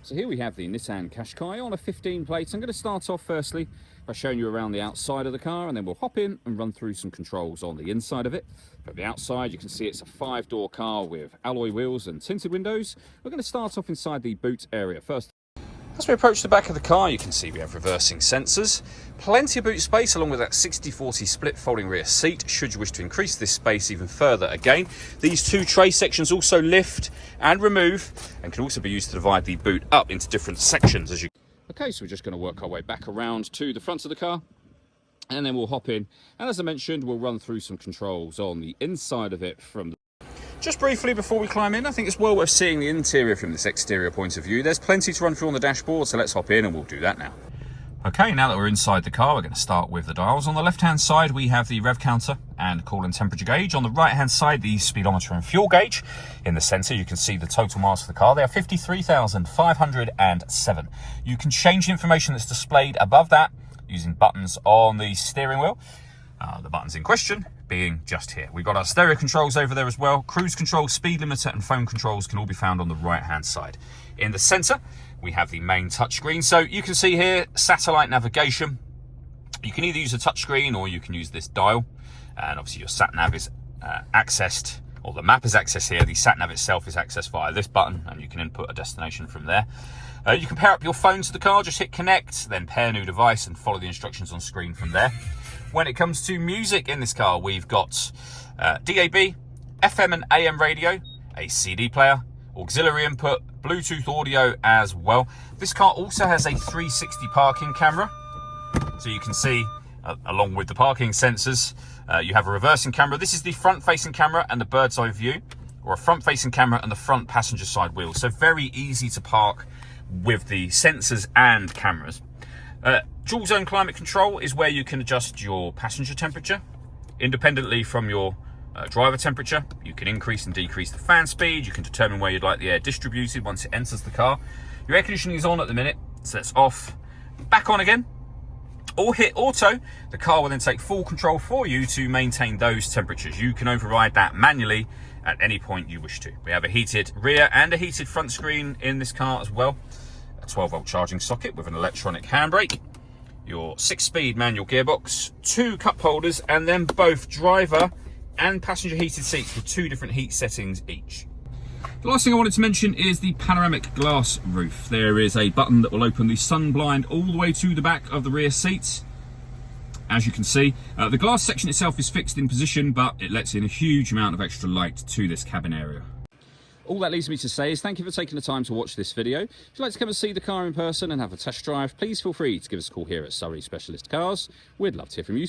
So here we have the Nissan Qashqai on a 15 plate. I'm going to start off firstly by showing you around the outside of the car, and then we'll hop in and run through some controls on the inside of it. From the outside, you can see it's a 5-door car with alloy wheels and tinted windows. We're going to start off inside the boot area first. As we approach the back of the car, you can see we have reversing sensors, plenty of boot space along with that 60-40 split folding rear seat should you wish to increase this space even further. Again, these two tray sections also lift and remove and can also be used to divide the boot up into different sections. Okay, so we're just going to work our way back around to the front of the car and then we'll hop in, and as I mentioned, we'll run through some controls on the inside of it from the... Just briefly before we climb in, I think it's well worth seeing the interior from this exterior point of view. There's plenty to run through on the dashboard, so let's hop in and we'll do that now. Okay, now that we're inside the car, we're going to start with the dials. On the left-hand side, we have the rev counter and coolant temperature gauge. On the right-hand side, the speedometer and fuel gauge. In the centre, you can see the total miles of the car. They are 53,507. You can change the information that's displayed above that using buttons on the steering wheel. The buttons in question being just here. We've got our stereo controls over there as well. Cruise control, speed limiter and phone controls can all be found on the right hand side. In the centre, we have the main touchscreen. So you can see here, satellite navigation. You can either use a touchscreen or you can use this dial. And obviously your sat nav is accessed, or the map is accessed here. The sat nav itself is accessed via this button and you can input a destination from there. You can pair up your phone to the car, just hit connect, then pair new device and follow the instructions on screen from there. When it comes to music in this car, we've got DAB, FM and AM radio, a CD player, auxiliary input, Bluetooth audio as well. This car also has a 360 parking camera. So you can see, along with the parking sensors, you have a reversing camera. This is the front-facing camera and the bird's eye view, or a front-facing camera and the front passenger side wheel. So very easy to park with the sensors and cameras. Dual zone climate control is where you can adjust your passenger temperature independently from your driver temperature. You can increase and decrease the fan speed. You can determine where you'd like the air distributed once it enters the car. Your air conditioning is on at the minute, so that's off. Back on again, or hit auto. The car will then take full control for you to maintain those temperatures. You can override that manually at any point you wish to. We have a heated rear and a heated front screen in this car as well. A 12-volt charging socket with an electronic handbrake, your 6-speed manual gearbox, 2 cup holders, and then both driver and passenger heated seats with 2 different heat settings each. The last thing I wanted to mention is the panoramic glass roof. There is a button that will open the sun blind all the way to the back of the rear seats. As you can see, the glass section itself is fixed in position, but it lets in a huge amount of extra light to this cabin area. All that leaves me to say is thank you for taking the time to watch this video. If you'd like to come and see the car in person and have a test drive, please feel free to give us a call here at Surrey Specialist Cars. We'd love to hear from you.